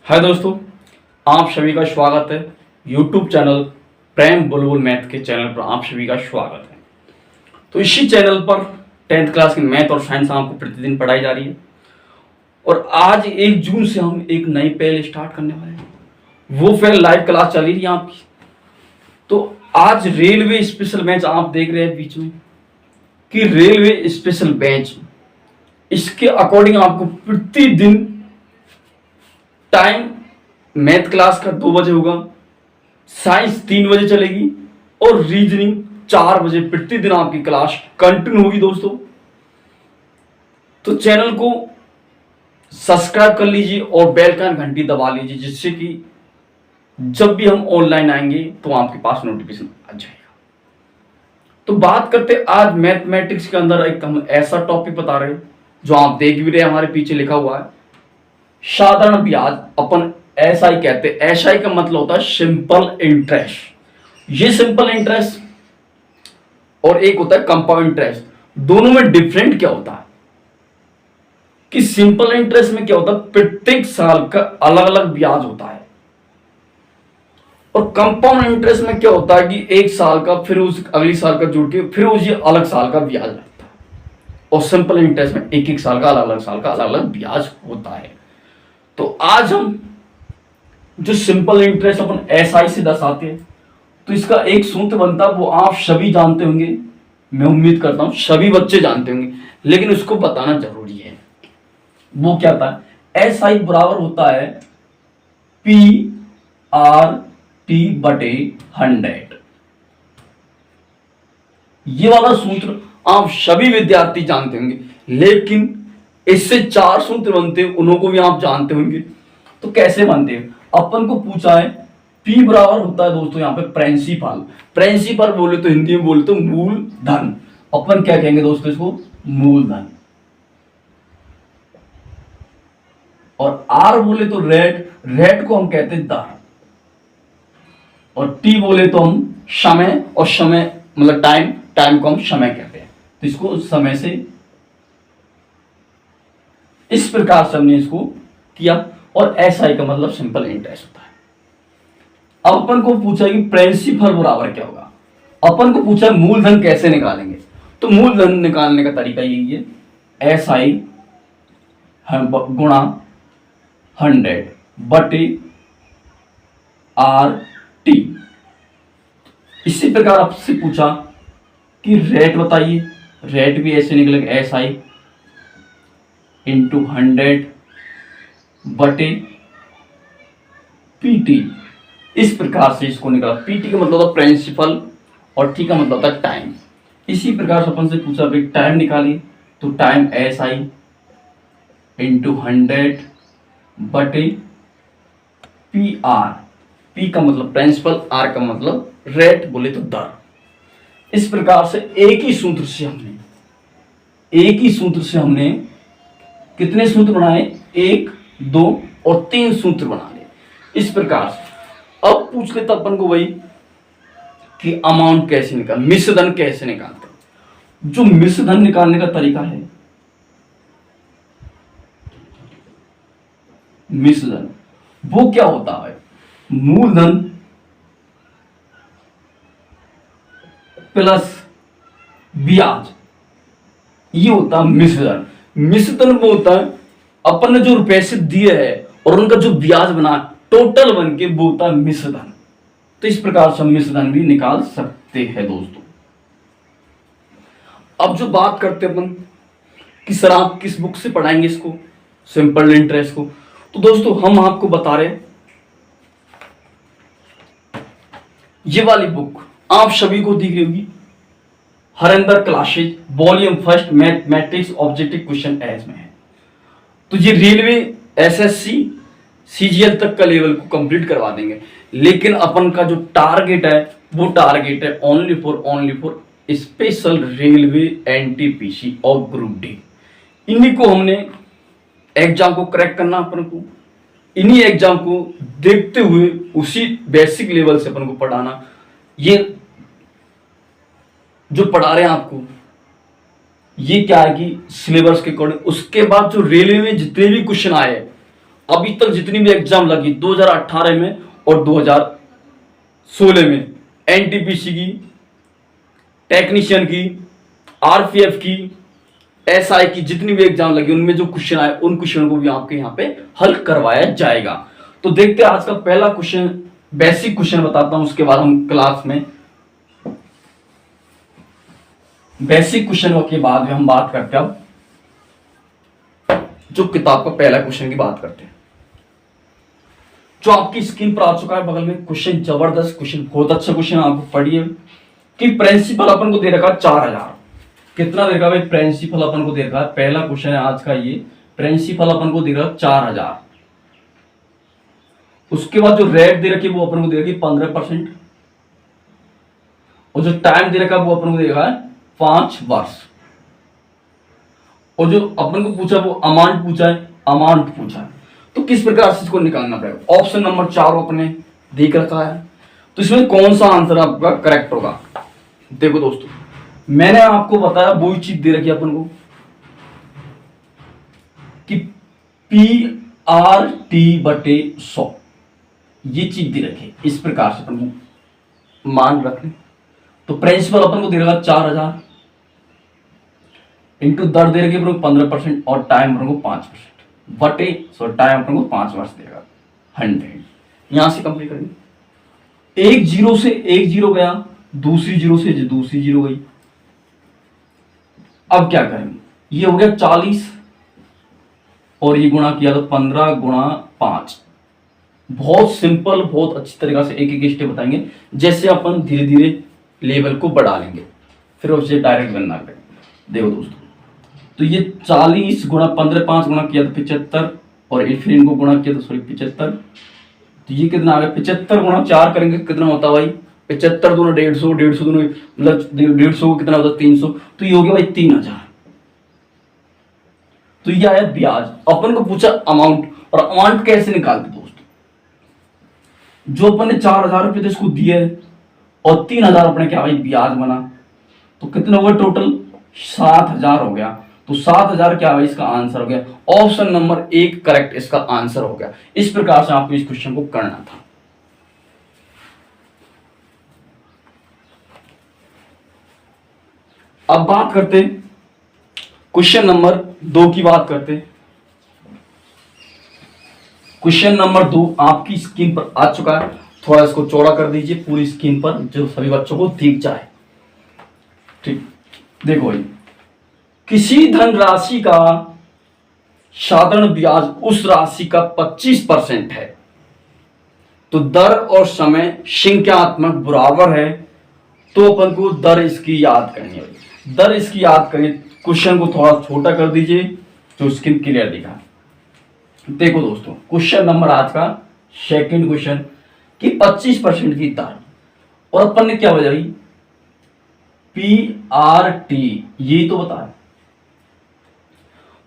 हाय दोस्तों, आप सभी का स्वागत है यूट्यूब चैनल प्रेम बुलबुल मैथ के चैनल पर आप सभी का स्वागत है। तो इसी चैनल पर 10th क्लास की मैथ और साइंस आपको प्रतिदिन पढ़ाई जा रही है और आज 1 जून से हम एक नई पहल स्टार्ट करने वाले हैं। वो पहल लाइव क्लास चल रही है आपकी। तो आज रेलवे स्पेशल बैच आप देख रहे हैं बीच में कि रेलवे स्पेशल बैच, इसके अकॉर्डिंग आपको प्रतिदिन टाइम मैथ क्लास का 2 बजे होगा, साइंस 3 बजे चलेगी और रीजनिंग 4 बजे प्रतिदिन आपकी क्लास कंटिन्यू होगी दोस्तों। तो चैनल को सब्सक्राइब कर लीजिए और बेल का घंटी दबा लीजिए, जिससे कि जब भी हम ऑनलाइन आएंगे तो आपके पास नोटिफिकेशन आ जाएगा। तो बात करते आज मैथमेटिक्स के अंदर एक हम ऐसा टॉपिक बता रहे हैं जो आप देख भी रहे हैं, हमारे पीछे लिखा हुआ है साधारण ब्याज। अपन एसआई कहते हैं। एसआई का मतलब होता है सिंपल इंटरेस्ट। ये सिंपल इंटरेस्ट और एक होता है कंपाउंड इंटरेस्ट। दोनों में डिफरेंट क्या होता है कि सिंपल इंटरेस्ट में क्या होता है, प्रत्येक साल का अलग अलग ब्याज होता है और कंपाउंड इंटरेस्ट में क्या होता है कि एक साल का फिर उस अगली साल का जुड़ के फिर उसी अलग साल का ब्याज लगता है। और सिंपल इंटरेस्ट में एक एक साल का अलग अलग साल का अलग अलग ब्याज होता है। तो आज हम जो सिंपल इंटरेस्ट अपन एसआई से दर्शाते हैं, तो इसका एक सूत्र बनता है, वो आप सभी जानते होंगे। मैं उम्मीद करता हूं सभी बच्चे जानते होंगे, लेकिन उसको बताना जरूरी है। वो क्या था, एसआई बराबर होता है पी आर टी बटे 100। ये वाला सूत्र आप सभी विद्यार्थी जानते होंगे, लेकिन इससे 4 सूत्र बनते हैं, उन्हों को भी आप जानते होंगे। तो कैसे बनते हैं, अपन को पूछा है P बराबर होता है दोस्तों यहाँ पे प्रिंसिपल। प्रिंसिपल बोले तो हिंदी में बोले तो मूलधन। अपन क्या कहेंगे दोस्तों इसको, मूलधन। और R बोले तो रेट, रेट को हम कहते हैं दर। और T बोले तो हम समय, और समय मतलब टाइम, टाइम को हम समय कहते हैं। तो इसको समय से इस प्रकार से हमने इसको किया। और एसआई का मतलब सिंपल इंटरेस्ट होता है। अब अपन को पूछा कि प्रिंसिपल बराबर क्या होगा। अपन को पूछा मूलधन कैसे निकालेंगे। तो मूलधन निकालने का तरीका यही है, एसआई गुणा 100 बटे आर टी। इसी प्रकार आपसे पूछा कि रेट बताइए, रेट भी ऐसे निकलेगा एसआई इंटू 100 बटे पीटी। इस प्रकार से इसको निकाला। पीटी का मतलब होता है प्रिंसिपल और टी का मतलब होता है टाइम। इसी प्रकार से अपन से पूछा भाई टाइम निकालिए, तो टाइम एस आई इंटू 100 बटे पी आर। पी का मतलब प्रिंसिपल, आर का मतलब रेट बोले तो दर। इस प्रकार से एक ही सूत्र से हमने कितने सूत्र बनाए, 1, 2 और 3 सूत्र बना ले। इस प्रकार से अब पूछ लेता अपन को वही कि अमाउंट कैसे निकाल, मिश्रधन कैसे निकालते हैं। जो मिश्रधन निकालने का तरीका है, मिश्रधन वो क्या होता है, मूलधन प्लस ब्याज, ये होता है मिश्रधन। मिश्रधन वो होता है अपन ने जो रुपए से दिए है और उनका जो ब्याज बना टोटल बन के वो होता है मिश्रधन। तो इस प्रकार से हम मिश्रधन भी निकाल सकते हैं दोस्तों। अब जो बात करते अपन कि सर आप किस बुक से पढ़ाएंगे इसको, सिंपल इंटरेस्ट को, तो दोस्तों हम आपको बता रहे हैं ये वाली बुक आप सभी को दिख रही होगी, Harendra classes volume 1 mathematics objective question एज में है। तो ये रेलवे एसएससी सीजीएल तक का लेवल को कंप्लीट करवा देंगे, लेकिन अपन का जो टारगेट है वो टारगेट है only for special railway NTPC और ग्रुप डी। इन्हीं को हमने एग्जाम को क्रैक करना, अपन को इन्हीं एग्जाम को देखते हुए उसी बेसिक लेवल से अपन को पढ़ाना। ये जो पढ़ा रहे हैं आपको, ये क्या है कि सिलेबस के अकॉर्डिंग। उसके बाद जो रेलवे में जितने भी क्वेश्चन आए अभी तक जितनी भी एग्जाम लगी 2018 में और 2016 में, एनटीपीसी की, टेक्नीशियन की, आरपीएफ की, एसआई की, जितनी भी एग्जाम लगी उनमें जो क्वेश्चन आए उन क्वेश्चन को भी आपके यहाँ पे हल करवाया जाएगा। तो देखते हैं आज का पहला क्वेश्चन, बेसिक क्वेश्चन बताता हूं, उसके बाद हम क्लास में बेसिक क्वेश्चन के बाद में हम बात करते हैं अब जो किताब का पहला क्वेश्चन की बात करते हैं, जो आपकी स्क्रीन पर आ चुका है बगल में। क्वेश्चन जबरदस्त क्वेश्चन, बहुत अच्छा क्वेश्चन, आपको पढ़िए कि प्रिंसिपल अपन को दे रखा 4000, कितना दे रखा भाई? प्रिंसिपल अपन को दे रखा है, पहला क्वेश्चन है आज का ये, प्रिंसिपल अपन को दे रखा 4000। उसके बाद जो रेट दे रखी है वो अपन को दे रखी 15%, और जो टाइम दे रखा है वो अपन को दे रखा है 5 वर्ष, और जो अपन को पूछा वो अमाउंट पूछा है, अमाउंट पूछा है। तो किस प्रकार से इसको निकालना पड़ेगा? ऑप्शन नंबर 4 अपने देख रखा है, तो इसमें कौन सा आंसर आपका करेक्ट होगा? देखो दोस्तों, मैंने आपको बताया वही चीज दे रखी है अपन को कि PRT/100, ये चीज दे रखी, इस प्रकार से अपन को मान रख लें। तो प्रिंसिपल अपन को दे रखा 4000 इंटू दर दे रखी अपन को 15% और टाइम अपन को 5% बटे टाइम अपन को 5 वर्ष देगा 100। यहां से कंप्लीट करेंगे। एक जीरो से एक जीरो गया, दूसरी जीरो से दूसरी जीरो गई। अब क्या करेंगे? ये हो गया 40 और ये गुणा किया तो 15 गुणा 5। बहुत सिंपल, बहुत अच्छी तरीके से एक एक स्टेप बताएंगे, जैसे अपन धीरे धीरे लेवल को बढ़ा लेंगे, फिर उससे डायरेक्ट गणना करेंगे। देखो दोस्तों, तो ये 40 गुणा 15, 5 गुणा किया तो 75, और फिर इनको गुणा किया तो 75, तो ये कितना आ गया? 75 गुणा 4 करेंगे कितना होता है भाई? 75 दूना 150, 150 दूना मतलब 150 कितना होता है? 300, तो ये हो गया भाई 3000। तो ये आया ब्याज। अपन को पूछा अमाउंट, और अमाउंट कैसे निकालते दोस्तों? जो अपन ने 4000 रुपये इसको दिए और 3000 अपने क्या भाई ब्याज बना, तो कितना होगा टोटल? 7000 हो गया। तो 7000 क्या भाई इसका आंसर हो गया। ऑप्शन नंबर 1 करेक्ट इसका आंसर हो गया। इस प्रकार से आपको इस क्वेश्चन को करना था। अब बात करते क्वेश्चन नंबर 2 की बात करते। क्वेश्चन नंबर 2 आपकी स्क्रीन पर आ चुका है, थोड़ा इसको चौड़ा कर दीजिए पूरी स्क्रीन पर, जो सभी बच्चों को दिख जाए। ठीक, देखो भाई, किसी धनराशि का साधारण ब्याज उस राशि का 25% है, तो दर और समय संख्यात्मक बराबर है, तो अपन को दर इसकी याद करनी है। दर इसकी याद करें, क्वेश्चन को थोड़ा छोटा कर दीजिए, जो स्क्रीन क्लियर दिखा। देखो दोस्तों, क्वेश्चन नंबर आज का सेकंड क्वेश्चन कि 25% की दर, और अपन ने क्या बताई? PRT, ये तो बताया।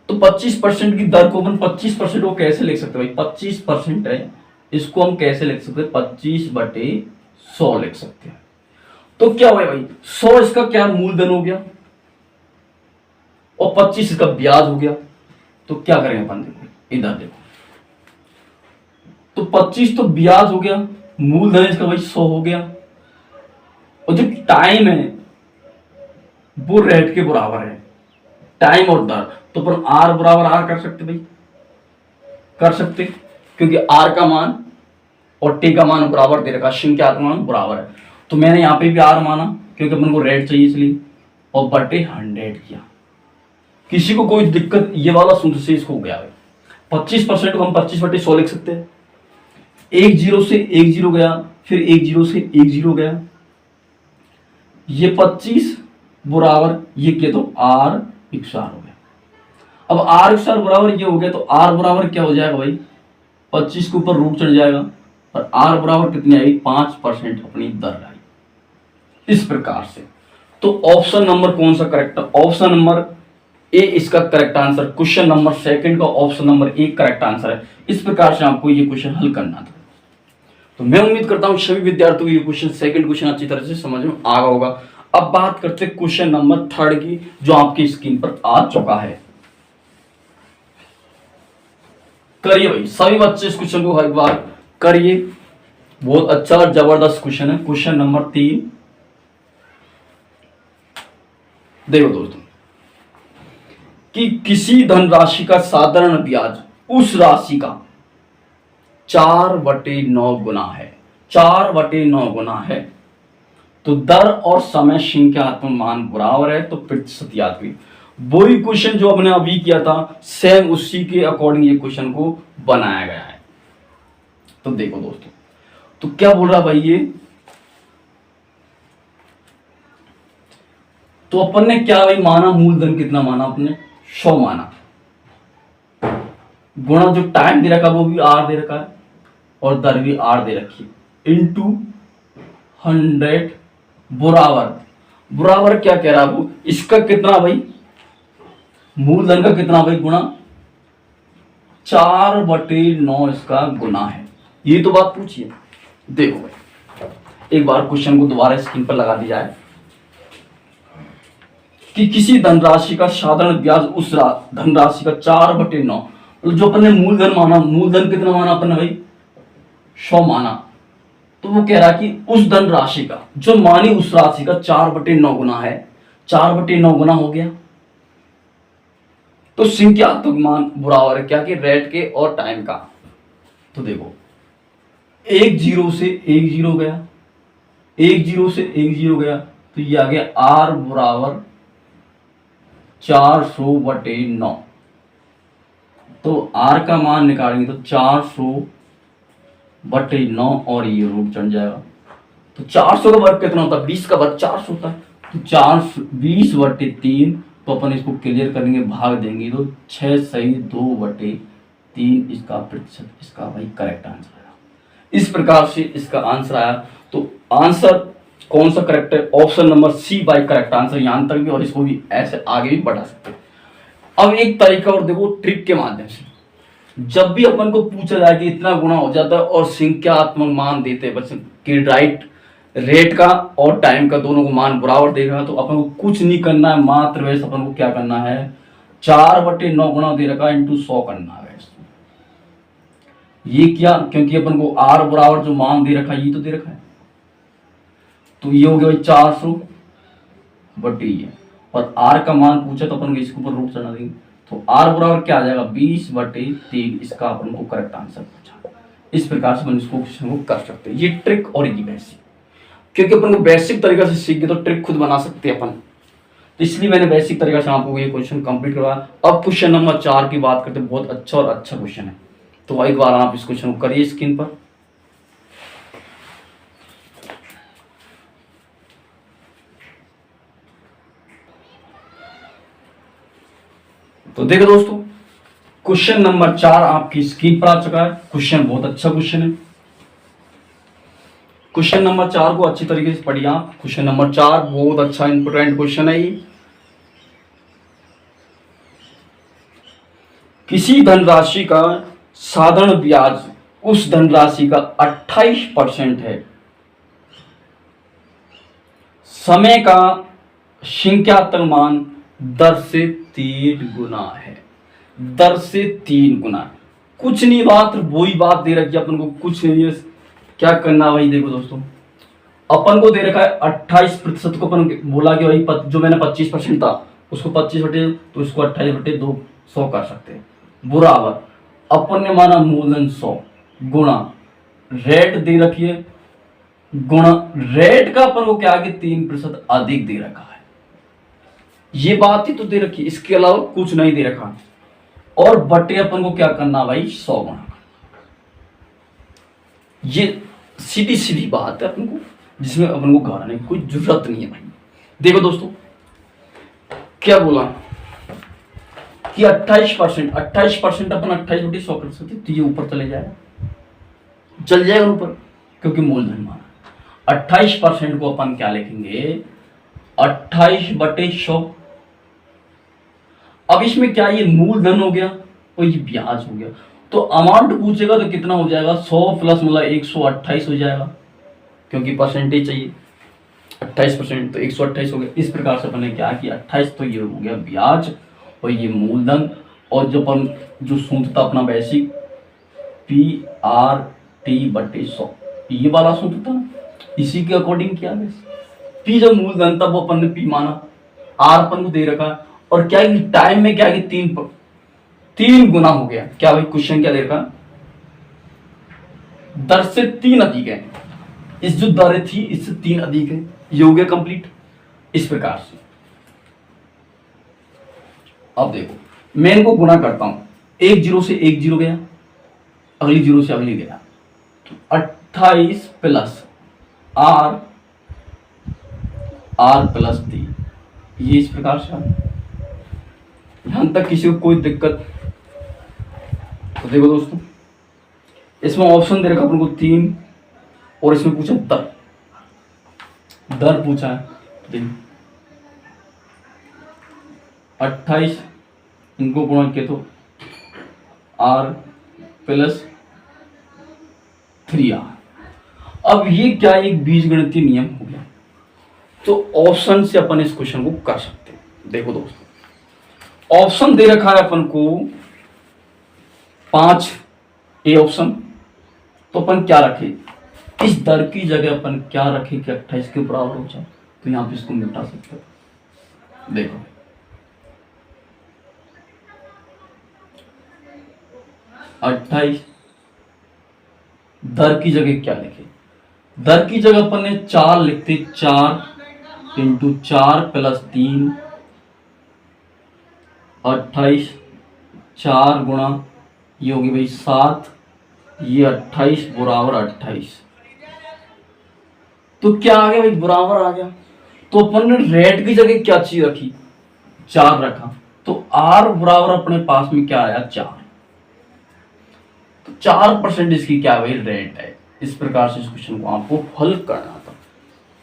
तो 25% की दर को अपन 25% को कैसे लिख सकते हैं भाई? 25% है, इसको हम कैसे लिख सकते हैं? 25/100 लिख सकते हैं। तो क्या हुआ भाई? 100 इसका क्या मूलधन हो गया और 25 इसका ब्याज हो गया। तो क्या करेंगे अपन? देखो इधर देखो, तो 25 तो ब्याज हो गया, मूलधन इसका भाई 100 हो गया, और जो टाइम है वो रेट के बराबर है, टाइम और दर। तो अपन आर बराबर आर कर सकते भाई, कर सकते, क्योंकि आर का मान और टी का मान बराबर दे रखा, संख्यात्मक मान बराबर है। तो मैंने यहाँ पे भी आर माना क्योंकि अपन को रेट चाहिए इसलिए, और बटे 100 किया। किसी को कोई दिक्कत ये वाला सूत्र से इसको हो गया है। 25% को हम 25/100 लिख सकते हैं। एक जीरो से एक जीरो गया, फिर एक जीरो से एक जीरो गया, ये 25 बराबर ये किया तो आर XR हो गया। अब आर XR बराबर ये हो गया, तो आर बराबर क्या हो जाएगा भाई? 25 के ऊपर रूट चढ़ जाएगा, और आर बराबर कितनी आएगी? 5% अपनी दर आई। इस प्रकार से तो ऑप्शन नंबर कौन सा करेक्ट है? ऑप्शन नंबर ए इसका correct answer. Question number second का ऑप्शन नंबर 1 करेक्ट आंसर है। इस प्रकार से आपको ये क्वेश्चन हल करना था। तो मैं उम्मीद करता हूं सभी विद्यार्थियों को ये क्वेश्चन सेकंड क्वेश्चन अच्छी तरह से समझ में आ गया होगा। अब बात करते हैं क्वेश्चन नंबर 3 की, जो आपकी स्क्रीन पर आ चुका है। करिए भाई, सभी बच्चे इस क्वेश्चन को एक बार करिए। बहुत अच्छा और जबरदस्त क्वेश्चन है। क्वेश्चन नंबर 3 देखो दोस्तों, कि किसी धनराशि का साधारण ब्याज उस राशि का 4/9 गुना है। 4/9 गुना है तो दर और समय संख्यात्मक मान बराबर है, तो प्रतिशत याद करिए। वही क्वेश्चन जो हमने अभी किया था, सेम उसी के अकॉर्डिंग ये क्वेश्चन को बनाया गया है। तो देखो दोस्तों, तो क्या बोल रहा भाई ये, तो अपन ने क्या भाई माना, मूलधन कितना माना अपने, 100 माना, गुणा जो टाइम दे रखा वो भी आर दे रखा है और दर भी आर दे रखी है, इंटू 100 बराबर, बराबर क्या कह रहा है वो, इसका कितना भाई, मूलधन का कितना भाई गुणा 4/9 इसका गुना है। ये तो बात पूछिए। देखो भाई, एक बार क्वेश्चन को दोबारा स्क्रीन पर लगा दिया जाए, कि किसी धनराशि का साधारण ब्याज उस धनराशि का 4/9, जो अपन ने मूलधन माना, मूलधन कितना माना अपन ने भाई, 100 माना, तो वो कह रहा कि उस धनराशि का जो मानी उस राशि का 4/9 गुना है। 4/9 गुना हो गया तो संख्यात्मक मान बराबर है क्या, कि रेट के और टाइम का। तो देखो, 1 0 से 1 0 गया, 1 0 से 1 0 गया, तो ये आ गया R बराबर 400/9। तो R का मान निकालेंगे तो 400/9 और ये रूट चढ़ जाएगा। तो 400 का वर्ग कितना होता है, 20 का वर्ग 400 होता है, तो 420/3, तो अपन इसको क्लियर करेंगे, भाग देंगे तो 6 सही 2/3 इसका प्रतिशत, इसका भाई करेक्ट आंसर आया। इस प्रकार से इसका आंसर आया। तो आंसर कौन सा करेक्ट है, option number C by correct answer, यहां तक भी, और इसको भी ऐसे आगे भी बढ़ा सकते हैं। अब एक तरीका और देखो, ट्रिक के माध्यम से, जब भी अपन को पूछा जाए कि इतना गुना हो जाता है और संख्यात्मक मान देते हैं बच्चे कि राइट रेट का और टाइम का दोनों को मान बराबर देखना, तो अपन को कुछ नहीं करना है, मात्र वैसे अपन को क्या करना है, 4/9 गुना दे रखा इंटू 100 करना है। ये क्या, क्योंकि अपन को आर बराबर जो मान दे रखा है ये तो दे रखा है, तो ये हो गया भाई 400/, और आर का मान पूछा तो अपन को इसके ऊपर रूट चढ़ा देंगे, तो आर बराबर क्या आ जाएगा 20/3, इसका अपन को करेक्ट आंसर पूछा। इस प्रकार से अपन इसको क्वेश्चन को कर सकते हैं। ये ट्रिक और ये बेसिक, क्योंकि अपन को बेसिक तरीका से सीख गए तो ट्रिक खुद बना सकते हैं अपन, तो इसलिए मैंने बेसिक तरीका से आपको ये क्वेश्चन कंप्लीट करवाया। अब क्वेश्चन नंबर 4 की बात करते हैं, बहुत अच्छा और अच्छा क्वेश्चन है, तो एक बार आप इस क्वेश्चन को करिए स्क्रीन पर। तो देखो दोस्तों, क्वेश्चन नंबर 4 आपकी स्क्रीन पर आ चुका है। क्वेश्चन बहुत अच्छा क्वेश्चन है। क्वेश्चन नंबर 4 को अच्छी तरीके से पढ़िए आप। क्वेश्चन नंबर 4 बहुत अच्छा इंपोर्टेंट क्वेश्चन है ये। किसी धनराशि का साधारण ब्याज उस धनराशि का 28% है, समय का संख्यात्मक मान दर से 3 गुना है, दर से 3 गुना। कुछ नहीं, बात वही बात दे रखी है अपन को, कुछ नहीं है, क्या करना भाई। देखो दोस्तों, अपन को दे रखा है 28% को, अपन बोला कि भाई जो मैंने 25% था उसको 25 तो इसको 28/200 कर सकते हैं, बराबर अपन ने माना मूलधन 100 गुणा रेट दे रखी है, गुणा रेट का अपन को क्या आगे 3% अधिक दे रखा है। ये बात ही तो दे रखी है, इसके अलावा कुछ नहीं दे रखा, और बटे अपन को क्या करना भाई 100 गुणा। ये सीधी सीधी बात है अपन को, जिसमें अपन को घबराने की कोई जरूरत नहीं है भाई। देखो दोस्तों, क्या बोला कि 28% अपन 28/100 कर सकते, तो ये ऊपर चले जाएगा, चल जाएगा ऊपर, क्योंकि मूलधन माना। 28% को अपन क्या लिखेंगे 28/100। अब इसमें क्या, ये मूलधन हो गया और ये ब्याज हो गया, तो अमाउंट पूछेगा तो कितना हो जाएगा 100 प्लस मतलब 128 हो जाएगा, क्योंकि परसेंटेज चाहिए 28%, तो 128 हो गया। इस प्रकार से अपन ने क्या किया 28, तो ये हो गया ब्याज और ये मूलधन, और जो अपन जो सूत्र था अपना बेसिक PRT/100 ये वाला सूत्र था ना, इसी के अकॉर्डिंग किया गया। P जब मूलधन था वो अपन ने P माना, R अपन को दे रखा है, और क्या है टाइम में क्या है कि 3 गुना हो गया। क्या भाई क्वेश्चन क्या दे रखा, दर से 3 अधिक है, इस जो दर थी इससे 3 अधिक है, ये हो गया कंप्लीट इस प्रकार से। अब देखो मैं इनको गुना करता हूं, एक जीरो से एक जीरो गया, अगली जीरो से अगली गया, तो 28 प्लस R प्लस 3, ये इस प्रकार से। यहां तक किसी को कोई दिक्कत? तो देखो दोस्तों, इसमें ऑप्शन दे रखा अपन को 3, और इसमें पूछा दर पूछा है। देखो 28 इनको गुणा किया तो R प्लस 3R। अब ये क्या एक बीजगणितीय नियम हो गया, तो ऑप्शन से अपन इस क्वेश्चन को कर सकते हैं। देखो दोस्तों, ऑप्शन दे रखा है अपन को 5 ए ऑप्शन, तो अपन क्या रखे, इस दर की जगह अपन क्या रखे कि 28 के बराबर हो जाए, तो यहां पे इसको मिटा सकते हैं। देखो 28 दर की जगह क्या लिखे, दर की जगह अपन ने 4 लिखते, 4 इंटू 4 प्लस 3, 28, 4 गुणा ये होगी भाई 7, ये 28 बराबर 28। तो क्या आ गया भाई, बराबर आ गया। तो अपन ने रेट की जगह क्या चीज रखी, 4 रखा, तो R बराबर अपने पास में क्या आया, 4। तो 4% इसकी क्या भाई रेट है। इस प्रकार से इस क्वेश्चन को आपको हल करना था।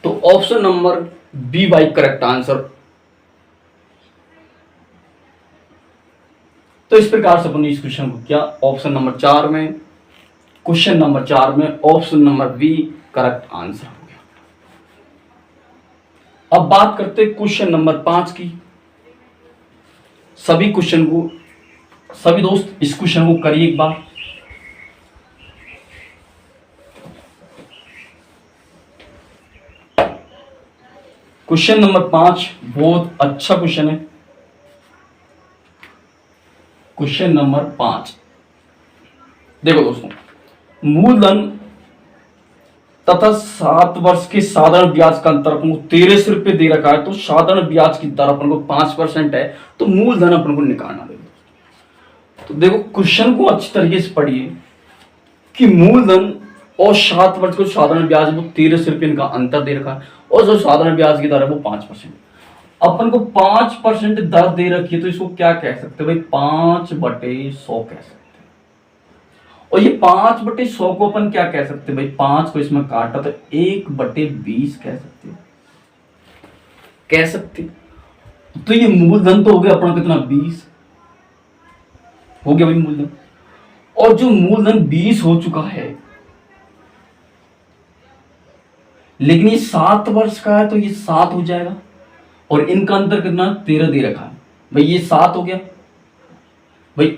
तो option number B by correct answer. तो इस प्रकार से अपन इस क्वेश्चन को क्या, ऑप्शन नंबर 4 में, क्वेश्चन नंबर 4 में option number B correct answer हो गया। अब बात करते हैं क्वेश्चन नंबर 5 की। सभी दोस्त इस क्वेश्चन को करिए एक बार। क्वेश्चन नंबर 5 बहुत अच्छा क्वेश्चन है। क्वेश्चन नंबर 5 देखो दोस्तों, मूलधन तथा 7 वर्ष के साधारण ब्याज का अंतर अपन को 1300 रुपये दे रखा है। तो साधारण ब्याज की दर अपन को 5% है, तो मूलधन अपन को निकालना है। तो देखो क्वेश्चन को अच्छी तरीके से पढ़िए कि मूलधन और 7 वर्ष को साधारण ब्याज वो 1300 रुपये का अंतर दे रखा है, और जो साधारण ब्याज की दर है वो 5%। अपन को 5% दर दे रखी है, तो इसको क्या कह सकते हैं भाई, 5/100 कह सकते हैं। और ये 5/100 को अपन क्या कह सकते हैं भाई, 5 को इसमें काटा तो 1/20 कह सकते। तो ये मूलधन तो हो गया अपना कितना, 20 हो गया भाई मूलधन। और जो मूलधन 20 हो चुका है, लेकिन ये 7 वर्ष का है, तो ये 7 हो जाएगा, और इनका अंतर कितना, 13 दे रखा है भाई, ये 7 हो गया भाई।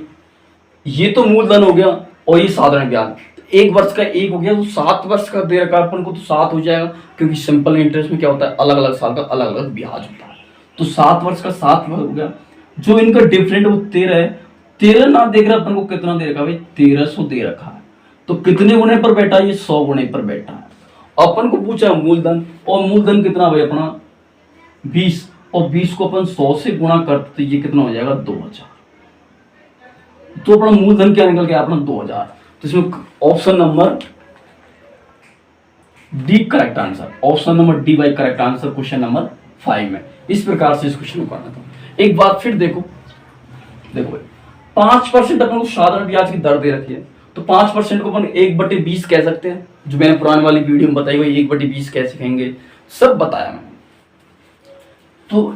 ये तो मूलधन हो गया, और ये साधारण ब्याज, 1 वर्ष का 1 हो गया, तो 7 वर्ष का दे रखा है अपन को, तो 7 हो जाएगा, क्योंकि सिंपल इंटरेस्ट में क्या होता है, अलग अलग साल का अलग अलग ब्याज होता है। तो 7 वर्ष का 7 हो गया। जो इनका डिफरेंट वो 13 है, 13 ना देख रहा अपन को कितना दे रखा है भाई, 1300 दे रखा है। तो कितने गुणे पर बैठा है, ये 100 गुणे पर बैठा है। अपन को पूछा मूलधन, और मूलधन कितना भाई अपना 20, और 20 को अपन 100 से गुणा करते, तो ये कितना हो जाएगा, 2000। तो अपना मूलधन क्या निकल गया अपना, 2000। तो इसमें option number D correct answer, option number D by correct answer question number 5 में। इस प्रकार से इस क्वेश्चन को करना था। एक बात फिर देखो भाई, 5% अपन को साधारण ब्याज की दर दे रखी है, तो 5% को अपन 1/20 कह सकते हैं। जो मैंने पुरानी वाली वीडियो में बताई हुई 1/20 कैसे कहेंगे, सब बताया मैंने। तो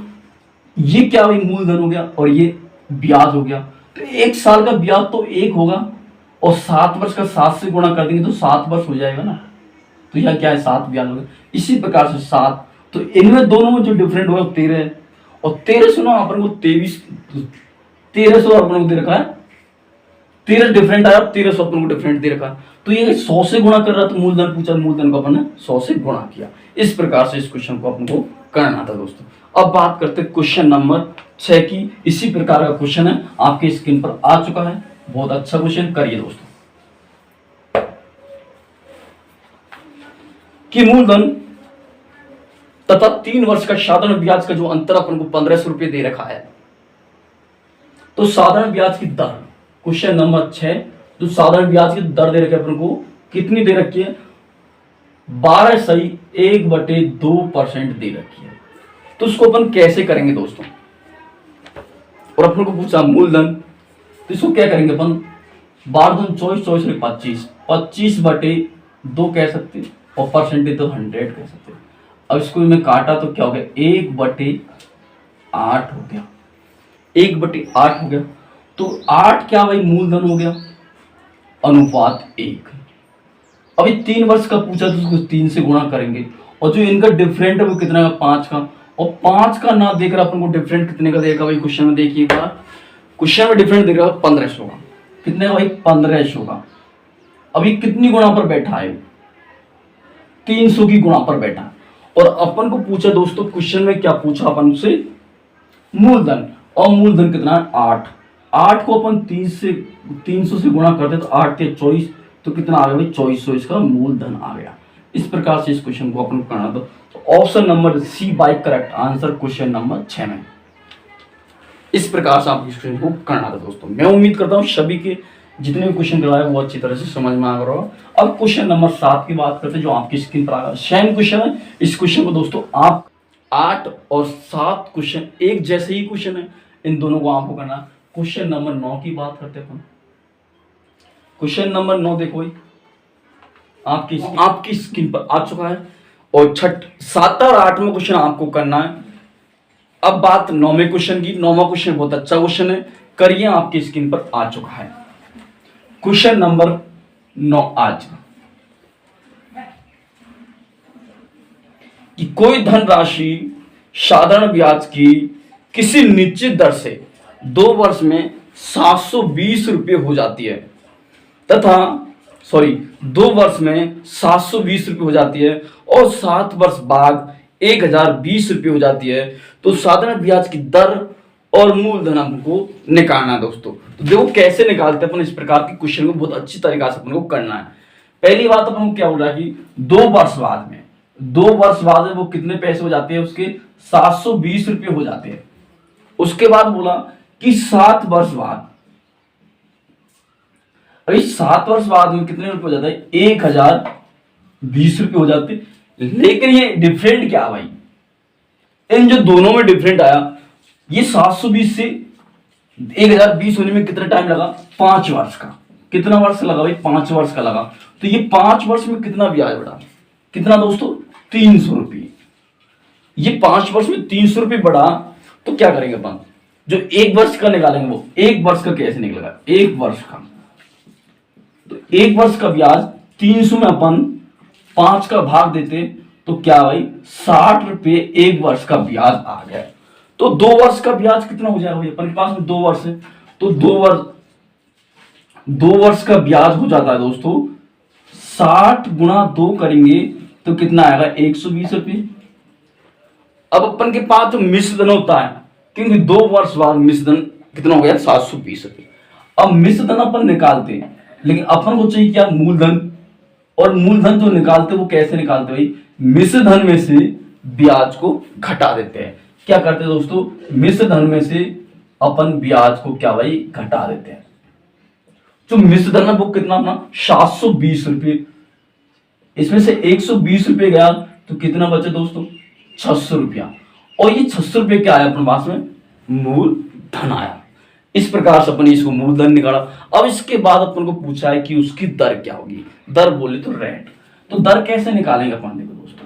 ये क्या भाई, मूलधन हो गया, और ये ब्याज हो गया। तो 1 साल का ब्याज तो 1 होगा, और 7 वर्ष का 7 से गुणा कर देंगे तो 7 वर्ष हो जाएगा ना। तो यह क्या है, 7 ब्याज हो गया। इसी प्रकार से 7, तो इनमें दोनों में जो डिफरेंट होगा 13 है, और 1300 ना अपन को 1300 अपन को दे रखा है 13 डिफरेंट आया, 1300 अपन को डिफरेंट दे रखा। तो ये 100 से गुणा कर रहा था, मूलधन पूछा, मूलधन को अपन ने 100 से गुणा किया। इस प्रकार से इस क्वेश्चन को अपन को करना था दोस्तों। अब बात करते हैं क्वेश्चन नंबर 6 की। इसी प्रकार का क्वेश्चन है, आपके स्क्रीन पर आ चुका है। बहुत अच्छा क्वेश्चन, करिए दोस्तों। कि मूलधन तथा 3 वर्ष का साधारण ब्याज का जो अंतर अपन को 1500 रुपये दे रखा है, तो साधारण ब्याज की दर, क्वेश्चन नंबर 6, तो साधारण ब्याज की दर दे रखी है अपन को, कितनी दे रखी है? 12/1/2% दे रखी है। तो उसको अपन कैसे करेंगे दोस्तों? और अपन को पूछा मूलधन, तो इसको क्या करेंगे अपन? 12 24 24 25, 25/2 कह सकते हैं, और परसेंटेज तो 100 कह सकते हैं। अब इसको मैं काटा तो क्या हो गया? 1/8 हो गया, 1/8 हो गया। तो 8 क्या भाई? मूलधन हो गया, अनुपात 1। अभी 3 वर्ष का पूछा तो उसको 3 से गुणा करेंगे, और जो इनका डिफरेंट है वो कितना है? 5 का। और 5 का ना देकर अपन को डिफरेंट कितने का देगा भाई? क्वेश्चन में देखिएगा, क्वेश्चन में डिफरेंट देगा 1500 का। कितने का भाई? 1500 का। अभी कितनी गुणा पर बैठा है? 300 की गुणा पर बैठा। और अपन को पूछा दोस्तों, क्वेश्चन में क्या पूछा अपन से? मूलधन, और मूलधन कितना है? 8। 8 को अपन 300 से गुणा करते तो 8 के 24, तो कितना आ गया भाई? 2400 इसका मूलधन आ गया। इस प्रकार से इस क्वेश्चन को अपन करना था। तो option number C by correct answer question number 6 में। इस प्रकार से आप इस क्वेश्चन को करना था दोस्तों। मैं उम्मीद करता हूँ सभी के जितने भी क्वेश्चन करवाए वो अच्छी तरह से समझ में आ गया होगा। अब क्वेश्चन नंबर 7 की बात करते हैं, जो आपकी स्क्रीन पर आ गया। सेम क्वेश्चन है। इस क्वेश्चन को दोस्तों आप 8 और 7 क्वेश्चन एक जैसे ही क्वेश्चन है, इन दोनों को आपको करना। क्वेश्चन नंबर 9 की बात करते हैं। क्वेश्चन नंबर 9 देखो, आपकी स्क्रीन पर आ चुका है। और 7 और 8 में क्वेश्चन आपको करना है। अब बात 9वें क्वेश्चन की। 9वां क्वेश्चन बहुत अच्छा क्वेश्चन है, करिए, आपकी स्क्रीन पर आ चुका है। क्वेश्चन नंबर 9 आज कि कोई धनराशि साधारण ब्याज की किसी निश्चित दर से 2 वर्ष में 720 रुपये हो जाती है, तथा 2 वर्ष में 720 रुपये हो जाती है, और 7 वर्ष बाद 1020 रुपये हो जाती है, तो साधारण ब्याज की दर और मूलधन हमको निकालना है दोस्तों। तो देखो कैसे निकालते हैं अपन। इस प्रकार के क्वेश्चन को बहुत अच्छी तरीका से अपन को करना है। पहली बात अपन को क्या हो रहा है कि 2 वर्ष बाद में, 2 वर्ष बाद में वो कितने पैसे हो जाते हैं? उसके 720 रुपये हो जाते हैं। उसके बाद बोला कि 7 वर्ष बाद, अभी 7 वर्ष बाद में कितने रुपये हो जाता है? 1020 रुपये हो जाते हैं। लेकिन ये डिफरेंट क्या भाई? इन जो दोनों में डिफरेंट आया, ये 720 से 1020 होने में कितना टाइम लगा? 5 वर्ष का। कितना वर्ष लगा भाई? 5 वर्ष का लगा। तो ये 5 वर्ष में कितना ब्याज बढ़ा? कितना दोस्तों? 300 रुपये। ये 5 वर्ष में 300 रुपये बढ़ा, तो क्या करेंगे अपन? जो 1 वर्ष का निकालेंगे, वो 1 वर्ष का कैसे निकलेगा? 1 वर्ष का, तो 1 वर्ष का ब्याज 300 में अपन 5 का भाग देते, तो क्या भाई? 60 रुपये 1 वर्ष का ब्याज आ गया। तो 2 वर्ष का ब्याज कितना हो जाएगा भाई? अपन के पास में 2 वर्ष है, तो 2 वर्ष का ब्याज हो जाता है दोस्तों 60 गुणा 2 करेंगे तो कितना आएगा? 120 रुपये। अब अपन के पास जो मिश्रधन होता है, क्योंकि 2 वर्ष बाद मिश्रधन कितना हो गया? 720 रुपये। अब मिश्रधन अपन निकालते हैं, लेकिन अपन को चाहिए क्या? मूलधन। और मूलधन जो निकालते वो कैसे निकालते भाई? मिश्रधन में से ब्याज को घटा देते हैं। क्या करते हैं दोस्तों? मिश्रधन में से अपन ब्याज को क्या भाई? घटा देते हैं। जो मिश्रधन है वो कितना अपना? 720 रुपये। इसमें से 120 रुपये गया तो कितना बचे दोस्तों? 600 रुपया। और ये 600 रुपये क्या आया अपने पास में? मूलधन आया। इस प्रकार से अपन इसको मूलधन निकाला। अब इसके बाद अपन को पूछा है कि उसकी दर क्या होगी। दर बोले तो रेट। तो दर कैसे निकालेंगे अपन? देखो दोस्तों,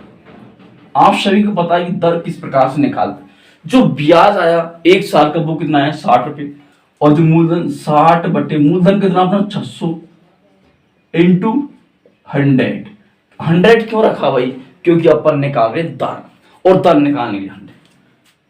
आप सभी को पता है कि दर किस प्रकार से निकालते। जो ब्याज आया 1 साल का वो कितना आया? 60 रुपये। और जो मूलधन 60 बटे मूलधन कितना अपना? 600 इंटू 100। 100 क्यों रखा भाई? क्योंकि अपन निकाल रहे दर, और दर निकालने के लिए 100।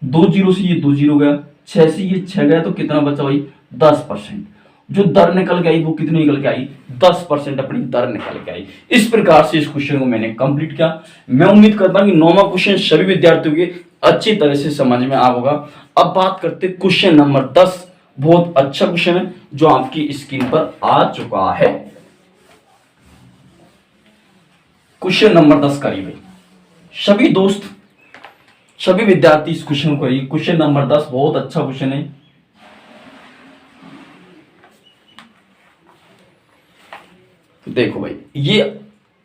2 जीरो से ये 2 जीरो गया, 6 से ये 6 गया, तो कितना बचा भाई? 10%। जो दर निकल के आई वो कितनी निकल के आई, 10% अपनी दर निकल के आई। इस प्रकार से इस क्वेश्चन को मैंने कंप्लीट किया। मैं उम्मीद करता हूं कि 9वां क्वेश्चन सभी विद्यार्थियों के अच्छी तरह से समझ में आ होगा। अब बात करते हैं क्वेश्चन नंबर 10। बहुत अच्छा क्वेश्चन है जो आपकी स्क्रीन पर आ चुका है। क्वेश्चन नंबर 10 करिए भाई सभी दोस्त, सभी विद्यार्थी इस क्वेश्चन को करिए। क्वेश्चन नंबर 10 बहुत अच्छा क्वेश्चन है। देखो भाई ये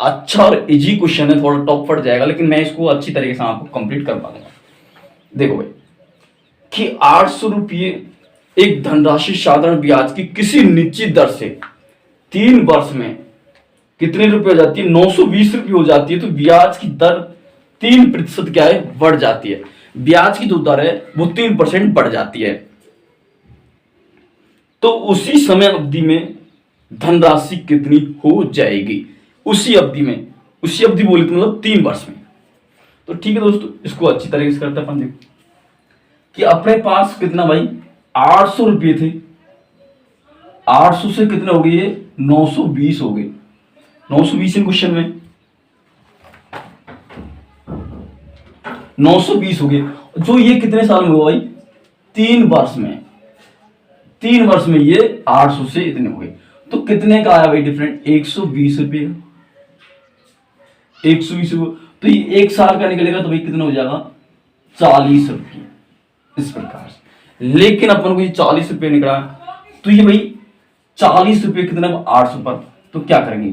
अच्छा और इजी क्वेश्चन है, थोड़ा टॉप पड़ जाएगा लेकिन मैं इसको अच्छी तरीके से आपको कंप्लीट कर पाऊंगा। देखो भाई कि 800 रुपये एक धनराशि साधारण ब्याज की किसी निश्चित दर से 3 वर्ष में कितने रुपए हो जाती है, 920 रुपये हो जाती है। तो ब्याज की दर 3% क्या है, बढ़ जाती है। ब्याज की जो दर है वो 3% बढ़ जाती है। तो उसी समय अवधि में धनराशि कितनी हो जाएगी, उसी अवधि में, उसी अवधि बोले तो मतलब 3 वर्ष में। तो ठीक है दोस्तों, इसको अच्छी तरीके से करते हैं अपन। देखो कि अपने पास कितना भाई 800 रुपये थे, 800 से कितने हो गए, 920 हो गए। 920 इन क्वेश्चन में 920 हो गए। जो ये कितने साल में हुआ भाई, 3 वर्ष में। 3 वर्ष में ये 800 से इतने हो गए। तो कितने का आया भाई डिफरेंट, 120 रुपये का। 120 तो ये 1 साल का निकलेगा तो भाई कितना हो जाएगा, 40 रुपये। इस प्रकार से लेकिन अपन को ये 40 रुपये निकला तो ये भाई 40 रुपये कितना 800 पर। तो क्या करेंगे,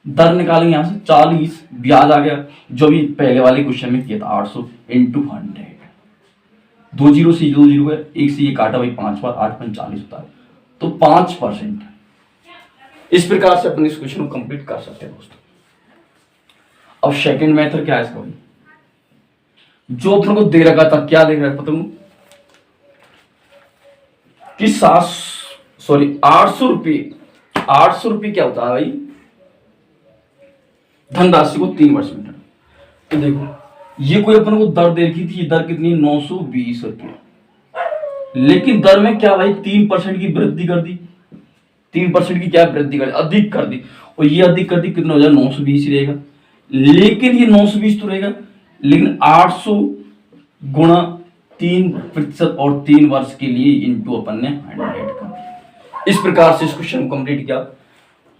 दर निकालेंगे यहां से 40, ब्याज आ गया जो भी पहले वाले क्वेश्चन में किया था 800 इंटू 100। 2 जीरो से 2 जीरो है, एक से ये काटा भाई 5 बार, 8 5 40 होता है। तो 5%। इस प्रकार से अपन इस क्वेश्चन को कंप्लीट कर सकते हैं दोस्तों। अब सेकंड मेथड क्या है इसका भाई, जो अपन को दे रखा था, क्या दे रखा था पता कि 800 रुपये, 800 रुपये क्या होता है भाई, धनराशि को 3 वर्ष में। तो देखो ये कोई अपन को दर दे रखी थी, दर कितनी है 920 रुपये। लेकिन दर में क्या भाई 3% की वृद्धि कर दी, 3% की क्या वृद्धि कर दी, अधिक कर दी। और ये अधिक कर दी कितना हो जाए, 920 ही रहेगा। लेकिन ये 920 तो रहेगा, लेकिन 800 गुणा 3% और 3 वर्ष के लिए इंटू अपन ने 100 कर दिया। इस प्रकार से इस क्वेश्चन को कंप्लीट किया।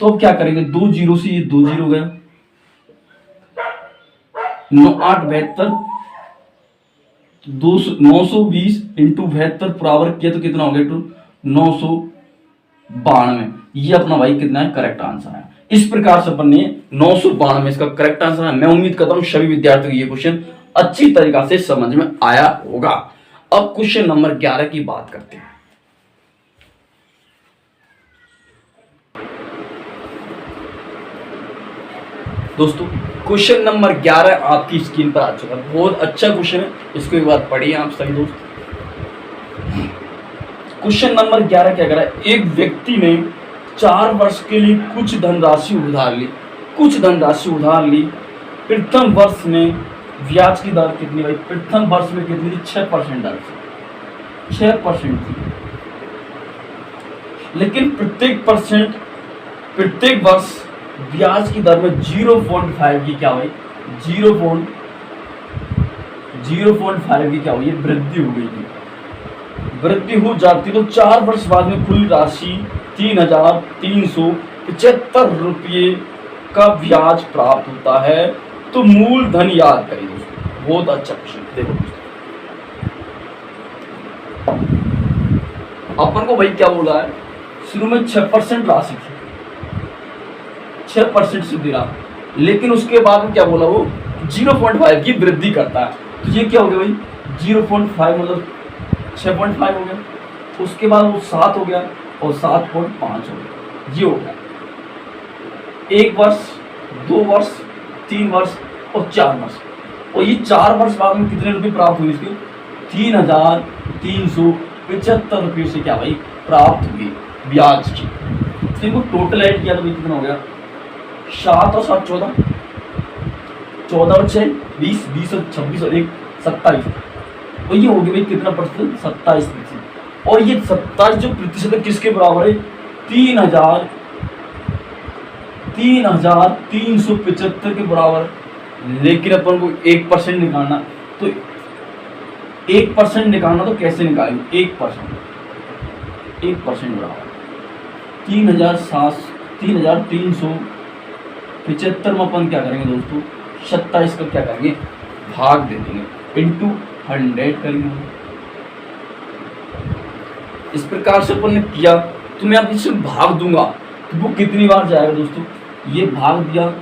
तो अब क्या करेंगे, 2 जीरो से ये 2 जीरो गया, 9 8 72, 920 इंटू 72 बराबर किया तो कितना हो गया, टू 992। ये अपना भाई कितना है, करेक्ट आंसर है। इस प्रकार से अपन ने 992 इसका करेक्ट आंसर है। मैं उम्मीद करता हूं सभी विद्यार्थियों को ये क्वेश्चन अच्छी तरीका से समझ में आया होगा। अब क्वेश्चन नंबर 11 की बात करते हैं। दोस्तों क्वेश्चन नंबर 11 आपकी स्क्रीन पर आ चुका है। बहुत अच्छा क्वेश्चन है, इसको एक बार पढ़िए आप सभी दोस्त। क्वेश्चन नंबर 11 क्या करा, एक व्यक्ति ने 4 वर्ष के लिए कुछ धनराशि उधार ली। प्रथम वर्ष में ब्याज की दर कितनी भाई, प्रथम वर्ष में कितनी थी, 6% दर से 6% थी। लेकिन प्रत्येक वर्ष ब्याज की दर में 0.5 की क्या हुई, 0.5 की क्या हुई, वृद्धि हो गई थी। वृद्धि हो जाती तो 4 वर्ष बाद में कुल राशि 3,375 रुपये का ब्याज प्राप्त होता है। तो मूलधन याद करिए दोस्तों, बहुत अच्छा क्वेश्चन। देखो अपन को भाई क्या बोला है, शुरू में 6% राशि थी, 6% से दिला, लेकिन उसके बाद में क्या बोला, वो 0.5 की वृद्धि करता है। तो ये क्या हो गया भाई, 0.5 मतलब 6.5 हो गया। उसके बाद वो 7 हो गया और 7.5 हो गया, ये हो गया। 1 वर्ष, 2 वर्ष, 3 वर्ष और 4 वर्ष। और ये 4 वर्ष बाद में कितने रुपए प्राप्त हुए इसके, 3,375 रुपये से क्या भाई प्राप्त हुई ब्याज की। देखो टोटल ऐड किया तो भाई कितना हो गया, 7 और 7 14, 14 और 6 20, 20 और 26 और 1 27। और ये हो गया भाई कितना %, 27%। और ये 27 जो प्रतिशत है किसके बराबर है? 3,375 के बराबर। लेकिन अपन को 1% निकालना, तो 1% निकालना तो कैसे निकालेंगे? 1% बराबर 3,375 में अपन क्या करेंगे दोस्तों? 27 का क्या करेंगे? भाग दे देंगे, इंटू 100 करेंगे। इस प्रकार से अपन ने किया, तो मैं अब इसे भाग दूंगा तो वो कितनी बार जाएगा दोस्तों? ये भाग दिया,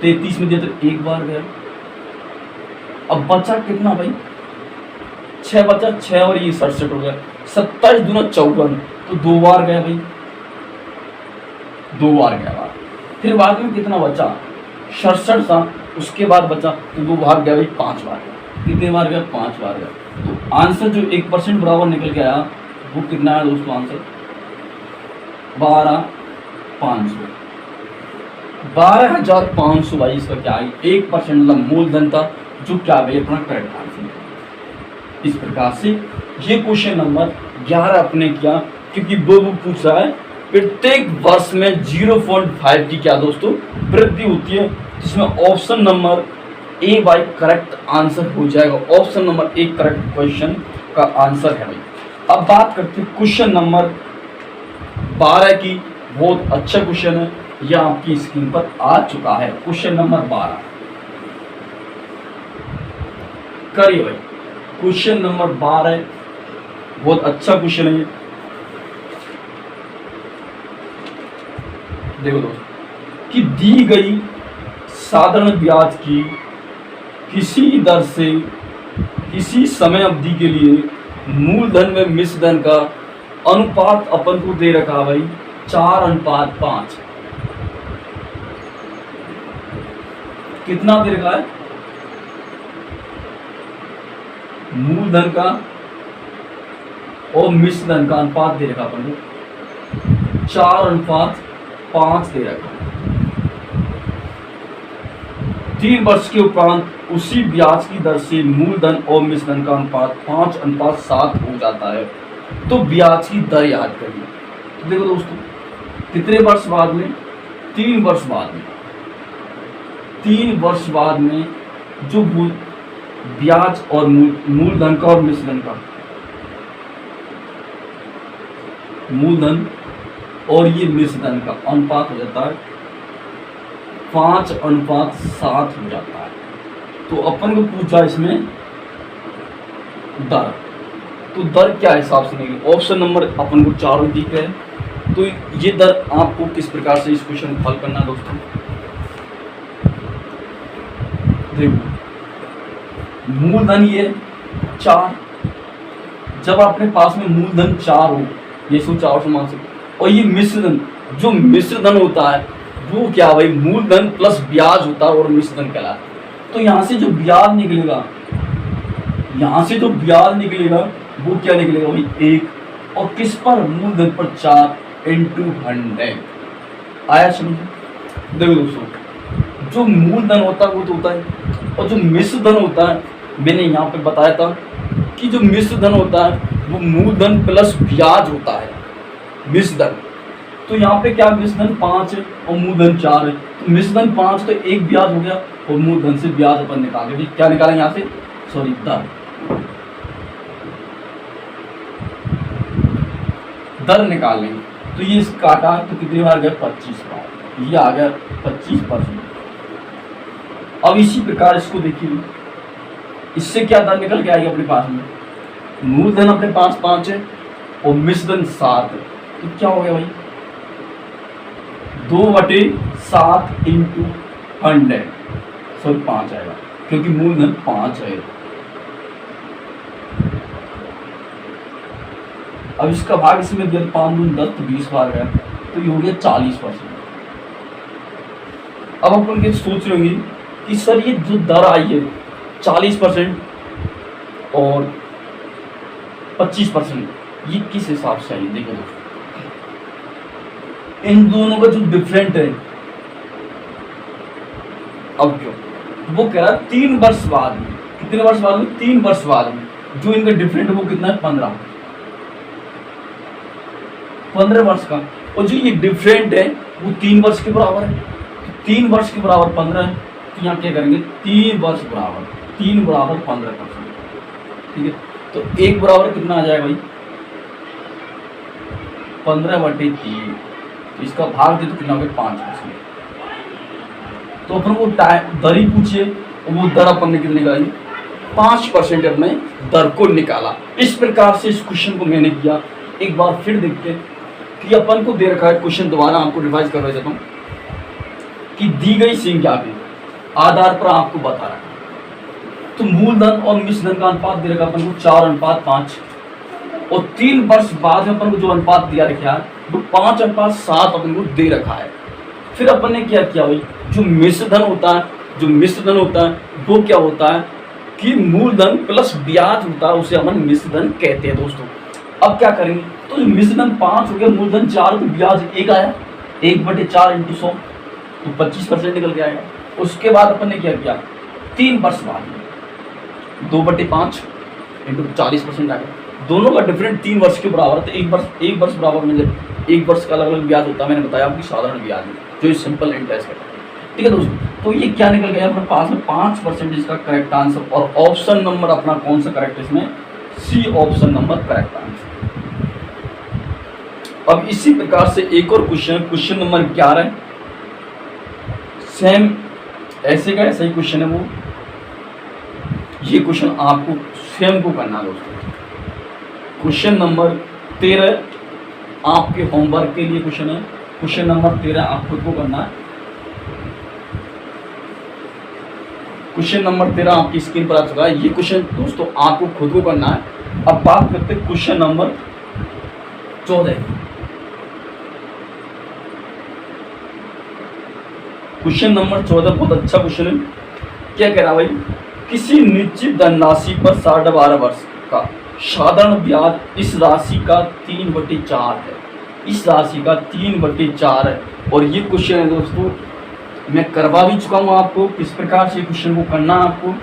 33 में दिया तो एक बार गया। अब बचा कितना भाई? 6 बचा, 6 और ये 67 हो गया। 27 दूना 54, तो 2 बार गया भाई, 2 बार गया बार। फिर बाद में कितना बचा? 67 था, उसके बाद बचा तो वो भाग गया भाई 5 बार गया। कितने बार गया? 5 बार गया। तो आंसर जो 1% बराबर निकल के आया वो कितना है दोस्तों? आंसर 12,500। 12,500 भाई इसका क्या है? 1% मतलब मूलधन था, जो क्या भाई अपना करेक्ट आंसर। इस प्रकार से ये क्वेश्चन नंबर 11 अपने किया, क्योंकि वो पूछ रहा है प्रत्येक वर्ष में 0.5 की क्या दोस्तों वृद्धि होती है, जिसमें option number A by correct answer हो जाएगा। Option number A correct question का आंसर है भाई। अब बात करते हैं क्वेश्चन नंबर 12 की। बहुत अच्छा क्वेश्चन है, यह आपकी स्क्रीन पर आ चुका है। क्वेश्चन नंबर 12 करिए भाई। क्वेश्चन नंबर 12 बहुत अच्छा क्वेश्चन है। देखो दोस्तों कि दी गई साधारण ब्याज की किसी दर से किसी समय अवधि के लिए मूलधन में मिश्र धन का अनुपात अपन को दे रखा भाई 4:5। कितना दे रखा है? मूलधन का और मिश्र धन का अनुपात दे रखा अपन को 4:5 दे रखा। 3 वर्ष के उपरांत उसी ब्याज की दर से मूलधन और मिश्र धन का अनुपात 5:7 हो जाता है। तो ब्याज की दर याद करिए। तो देखो दोस्तों कितने वर्ष बाद में? 3 वर्ष बाद में। 3 वर्ष बाद में जो ब्याज और मूलधन का और मिश्र धन का, मूलधन और ये मिश्र धन का अनुपात हो जाता है 5:7 हो जाता है। तो अपन को पूछा इसमें दर, तो दर क्या हिसाब से निकली? ऑप्शन नंबर अपन को 4 दिख रहे हैं। तो ये दर आपको किस प्रकार से इस क्वेश्चन को हल करना है दोस्तों? देखो मूलधन ये 4, जब अपने पास में मूलधन 4 हो, ये सोचा और समान से, और ये मिश्रधन, जो मिश्रधन होता है वो क्या भाई? मूलधन प्लस ब्याज होता है और मिश्रधन कहलाता है। तो यहाँ से जो ब्याज निकलेगा, यहाँ से जो ब्याज निकलेगा वो क्या निकलेगा भाई? 1, और किस पर? मूलधन पर 4 × 100 आया। समझ? देखो दोस्तों जो मूलधन होता है वो तो होता है, और जो मिश्रधन होता है मैंने यहाँ पे बताया था कि जो मिश्रधन होता है वो मूलधन प्लस ब्याज होता है मिश्रधन। तो यहाँ पे क्या मिश्रधन 5 है और मूलधन 4 है। तो मिश्रधन 5 तो एक ब्याज हो गया, और मूलधन से ब्याज अपन निकालेंगे। क्या निकालें यहाँ से? सॉरी, दर निकाल लेंगे। तो ये काटा तो कितनी बार गया? 25 बार। ये आ गया 25%। अब इसी प्रकार इसको देखिए, इससे क्या दर निकल के आएगी अपने पास में? मूलधन अपने पास 5 है और मिश्रधन 7 है। तो क्या हो गया भाई? 2/7 × 100, सॉरी 5 आएगा, क्योंकि मूलधन 5 है। अब इसका भाग इसमें दिया 5 × 10 तो 20 बार गया, तो ये हो गया 40%। अब अपन ये सोच रहे होंगे कि सर ये जो दर आई है 40% और 25%, ये किस हिसाब से आई? देखो दोस्तों इन दोनों का जो डिफरेंट है, अब क्यों वो कह रहा है 3 वर्ष बाद में। कितने वर्ष बाद में? 3 वर्ष बाद में जो इनका डिफरेंट है वो कितना है? 15। 15 वर्ष का, और जो ये डिफरेंट है वो 3 वर्ष के बराबर है। 3 वर्ष के बराबर 15 है, तो यहाँ क्या करेंगे 3 वर्ष बराबर 3 बराबर 15%। ठीक है, तो 1 बराबर कितना आ जाएगा भाई 15/3, तो इसका भाग दे तो कितना हो गया 5%। तो अपन वो दर ही पूछिए, वो दर अपन ने कितने निकाली 5% अपने दर को निकाला। इस प्रकार से इस क्वेश्चन को मैंने किया। एक बार फिर देखते हैं कि अपन को दे रखा है क्वेश्चन, दोबारा आपको रिवाइज करवा देता हूँ कि दी गई संख्या के आधार पर आपको बता रहा है। तो मूलधन और मिश्रधन का अनुपात दे रखा अपन को 4:5, और 3 वर्ष बाद में अपन को जो अनुपात दिया रखा है वो 5:7 अपन को दे रखा है। फिर अपन ने क्या किया भाई, जो मिश्रधन होता है वो क्या होता है कि मूलधन प्लस ब्याज होता है, उसे अपन मिश्रधन कहते हैं दोस्तों। अब क्या करेंगे, तो जो मिश्रधन 5 हो गया, मूलधन 4, तो ब्याज 1 आया, 1/4 × 100, तो 25% निकल के आएगा। उसके बाद अपन ने क्या किया 3 वर्ष बाद 2/5 × 40% आ गया। दोनों का डिफरेंट 3 वर्ष के बराबर है, तो 1 वर्ष बराबर में जब 1 वर्ष का अलग अलग ब्याज होता है, मैंने बताया आपकी साधारण ब्याज है जो सिंपल इंटरेस्ट है। ठीक है दोस्तों, तो ये क्या निकल गया अपने पास में 5% इसका करेक्ट आंसर, और ऑप्शन नंबर अपना कौन सा करेक्ट है इसमें, C option number correct answer. अब इसी प्रकार से एक और क्वेश्चन नंबर 11, सेम ऐसे का ऐसा ही क्वेश्चन है वो। ये क्वेश्चन आपको स्वयं को करना है दोस्तों। क्वेश्चन नंबर 13 आपके होमवर्क के लिए क्वेश्चन है। क्वेश्चन नंबर 13 आप खुद को करना है। क्वेश्चन नंबर 13 आपकी स्क्रीन पर आ चुका है। ये क्वेश्चन दोस्तों आपको खुद को करना है। अब बात करते हैं क्वेश्चन नंबर 14। क्वेश्चन नंबर 14 बहुत अच्छा क्वेश्चन है। क्या कह रहा है भाई, किसी निश्चित धनराशि पर 12.5 वर्ष का साधारण ब्याज इस राशि का 3/4 है। इस राशि का 3/4 है। और ये क्वेश्चन है दोस्तों, मैं करवा भी चुका हूँ आपको किस प्रकार से क्वेश्चन को करना है आपको,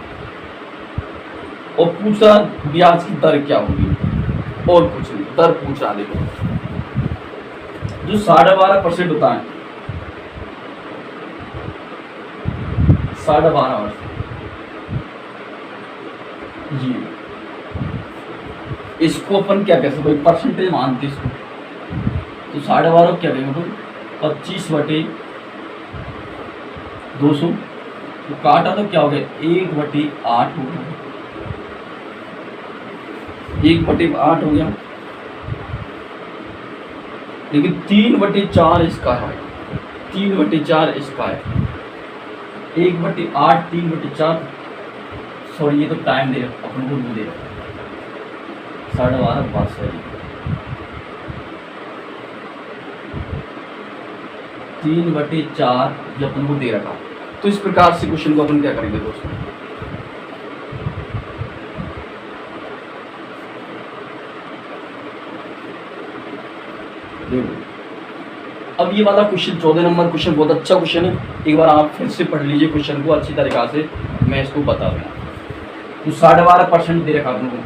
और पूछा ब्याज की दर क्या होगी, और कुछ नहीं, दर पूछ रहा। देखो जो 12.5% होता है, 12.5 वर्ष, ये इसको अपन क्या कहते हैं भाई, परसेंटेज मानते इसको। तो 12.5 क्या कहेंगे तो 25/200, तो काटा तो क्या हो गया 1/8 हो गया, 1/8 हो गया। लेकिन 3/4 इसका है, 3/4 इसका है, 1/8 3/4, सॉरी ये तो टाइम दे अपन को नहीं दे 12.5 बस है, 3/4 ये अपन को दे रखा। तो इस प्रकार से क्वेश्चन को अपन क्या करेंगे दोस्तों, देखो अब ये वाला क्वेश्चन 14 नंबर क्वेश्चन बहुत अच्छा क्वेश्चन है। एक बार आप फिर से पढ़ लीजिए क्वेश्चन को अच्छी तरीका से, मैं इसको बता दूंगा। तो 12.5% दे रखा अपन को,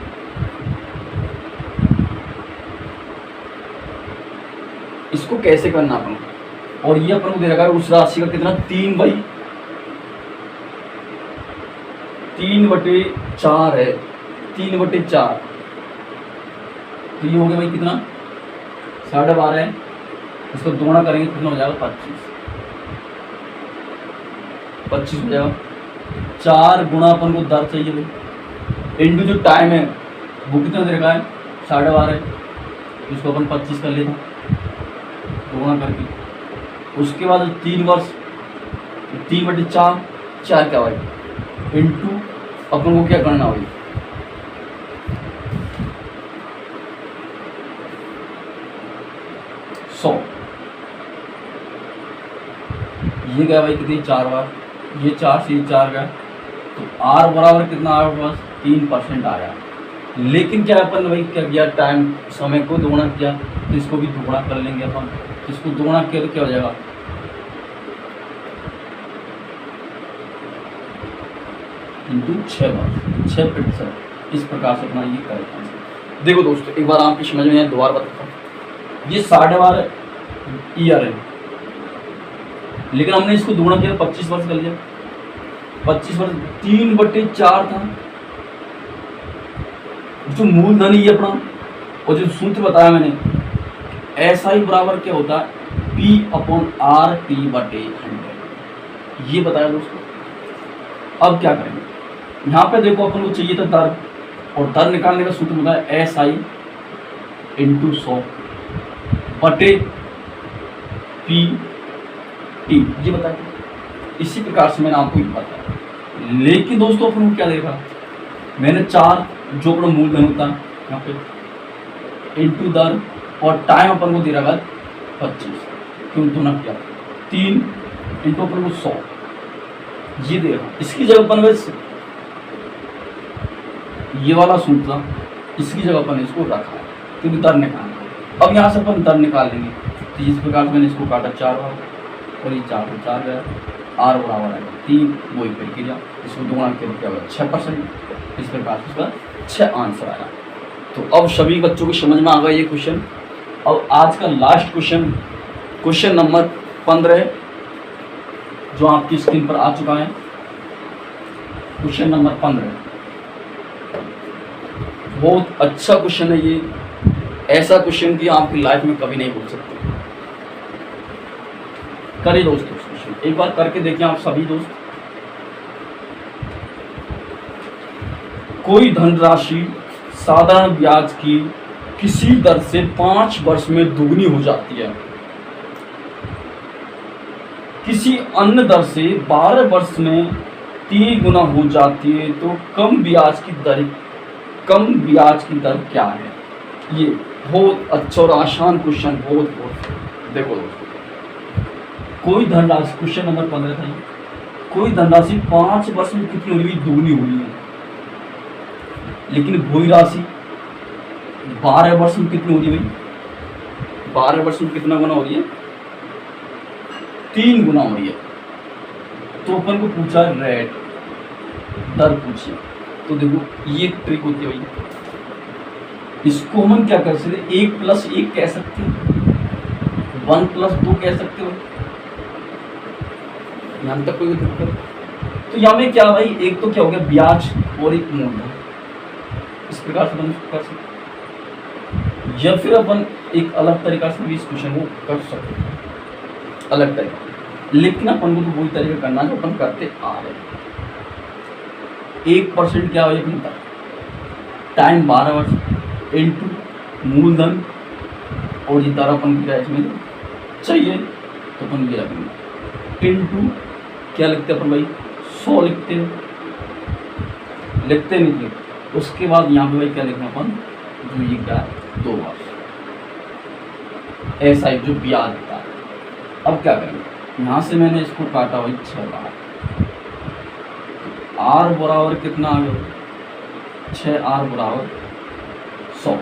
इसको कैसे करना अपन, और ये अपन को दे रखा है उस राशि का कितना 3/4 है, 3/4। तो ये हो गया भाई कितना 12.5 है, इसको दोगुना करेंगे कितना हो जाएगा 25 हो जाएगा। 4 गुणा अपन को दर चाहिए भाई, इंटू जो टाइम है वो कितना दे रखा है 12.5 है, इसको अपन 25 कर लेते दोगुना करके। उसके बाद 3 वर्ष, 3/4, 4 क्या भाई इंटू अपन को क्या करना भाई 100, ये गया भाई कितनी 4 बार, ये 4 से 4 गया, तो R बराबर कितना आया बस 3% आया। लेकिन क्या अपन भाई क्या किया, टाइम समय को दोगुना किया, तो इसको भी दोगुना कर लेंगे अपन। इसको दोगुना किया तो क्या हो जाएगा 6 बार, 6%। इस प्रकार से अपना ये करेक्ट आंसर। देखो दोस्तों एक बार आपकी समझ में आए, दोबारा बताता हूँ। ये 12.5 ईयर है, लेकिन हमने इसको दुगुना किया 25 वर्ष कर लिया। 25 वर्ष 3/4 था जो मूलधन ही अपना, और जो सूत्र बताया मैंने SI बराबर क्या होता है P/RT/100, ये बताया दोस्तों। अब क्या करेंगे, यहाँ पे देखो अपन को चाहिए था दर, और दर निकालने का सूत्र होता है SI × 100/PT, ये बताया। इसी प्रकार से मैंने आपको बताया, लेकिन दोस्तों अपन को क्या देखा, मैंने 4 जो अपना मूलधन होता है यहाँ पे इंटू दर, और टाइम अपन को दे रहा है 25, क्यों दोनों किया 3 इंटू अपन को 100, ये दे रहा। इसकी जगह अपन ये वाला सूत्र, इसकी जगह अपन इसको रखा है क्योंकि दर निकालना। अब यहाँ से अपन दर निकाल लेंगे, तो इस प्रकार से मैंने इसको काटा 4 बार, और ये 4 से 4 गया, R बराबर है 3, वही करके जा, इसको दोगुना करके क्या होगा 6%। इस प्रकार से इसका 6 आंसर आया। तो अब सभी बच्चों को समझ में आ गया ये क्वेश्चन। अब आज का लास्ट क्वेश्चन नंबर 15 जो आपकी स्क्रीन पर आ चुका है। क्वेश्चन नंबर 15 बहुत अच्छा क्वेश्चन है ये, ऐसा क्वेश्चन कि आपकी लाइफ में कभी नहीं भूल सकते। करिए दोस्तों, क्वेश्चन एक बार करके देखिए आप सभी दोस्त। कोई धनराशि साधारण ब्याज की किसी दर से 5 वर्ष में दुगनी हो जाती है, किसी अन्य दर से 12 वर्ष में 3 गुना हो जाती है, तो कम ब्याज की दर क्या है? ये बहुत अच्छा और आसान क्वेश्चन, बहुत देखो दोस्तों, कोई धनराशि, क्वेश्चन नंबर 15 था, कोई धनराशि 5 वर्ष में कितनी हुई? दुगनी हुई है, लेकिन वही राशि 12 वर्ष में कितनी हो रही है भाई? 12 वर्ष में कितना गुना हो रही है? 3 गुना हो रही है। तो अपन को पूछा रेट, दर पूछिए, तो देखो ये ट्रिक होती है भाई, इसको हम क्या कर सकते हैं, 1 + 1 कह सकते हैं, 1 + 2 कह सकते हो, यहाँ तक कोई दिक्कत। तो यहाँ में क्या भाई, एक तो क्या हो गया ब्याज और एक मूलधन, इस प्रकार से अपन कर सकते, या फिर अपन एक अलग तरीका से भी इस क्वेश्चन को कर सकते हैं, अलग तरीका, लेकिन अपन को तो वही तरीका करना जो अपन करते आ रहे हैं। 1% क्या हो अपने टाइम 12 वर्ष इंटू मूलधन, और ये दर अपन को क्या इसमें चाहिए, तो अपन ये रखेंगे इंटू क्या लिखते हैं अपन भाई, 100 लिखते नहीं थे। उसके बाद यहाँ पे भाई क्या लिखना अपन, जो ये क्या 2 वर्ष, ऐसा ही जो ब्याज होता है। अब क्या करेंगे, यहाँ से मैंने इसको काटा भाई 6 बार, R बराबर कितना आ गया, 6R बराबर 100,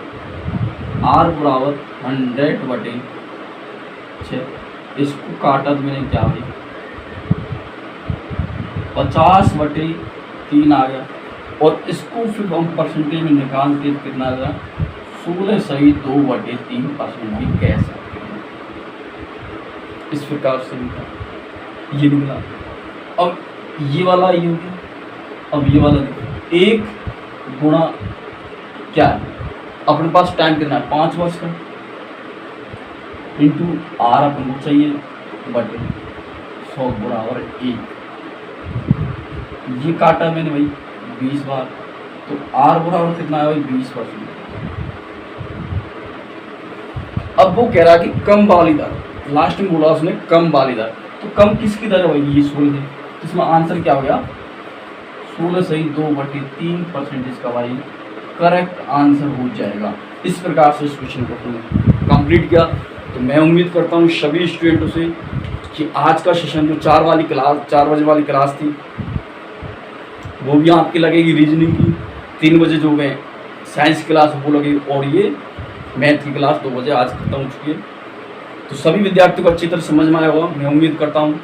R बराबर 100/6, इसको काटा तो मैंने क्या भाई 50/3 आ गया, और इसको फिर हम परसेंटेज में निकाल के कितना आ गया 16.2/3% भी कह सकते हैं। इस प्रकार से ये मिला। अब ये वाला ये हो गया, अब ये वाला देखो 1 गुणा क्या है, अपने पास टाइम कितना है 5 वर्ष का, इंटू R अपन को चाहिए बटे 100 बराबर 1, ये काटा मैंने भाई 20 बार, तो R बराबर कितना है भाई 20%। अब वो कह रहा है कि कम वाली दर, लास्ट में बोला उसने कम वाली दर, तो कम किसकी दर है भाई, ये 16 है, तो इसमें आंसर क्या हो गया 16 सही 2/3% इसका भाई करेक्ट आंसर हो जाएगा। इस प्रकार से इस क्वेश्चन को कंप्लीट किया। तो मैं उम्मीद करता हूँ सभी स्टूडेंटों से कि आज का सेशन जो 4 बजे वाली क्लास थी वो भी आपकी लगेगी रीजनिंग की, 3 बजे जो गए साइंस क्लास वो लगेगी, और ये मैथ की क्लास 2 बजे आज खत्म हो चुकी है। तो सभी विद्यार्थियों को अच्छी तरह समझ में आया होगा, मैं उम्मीद करता हूँ।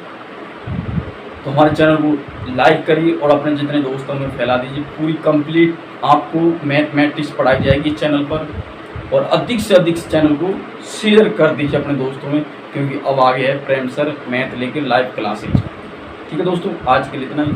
तो हमारे चैनल को लाइक करिए और अपने जितने दोस्तों में फैला दीजिए। पूरी कंप्लीट आपको मैथमेटिक्स पढ़ाई जाएगी चैनल पर, और अधिक से अधिक चैनल को शेयर कर दीजिए अपने दोस्तों में, क्योंकि अब आगे है प्रेम सर मैथ लेके लाइव क्लासेज। ठीक है दोस्तों, आज के लिए इतना ही।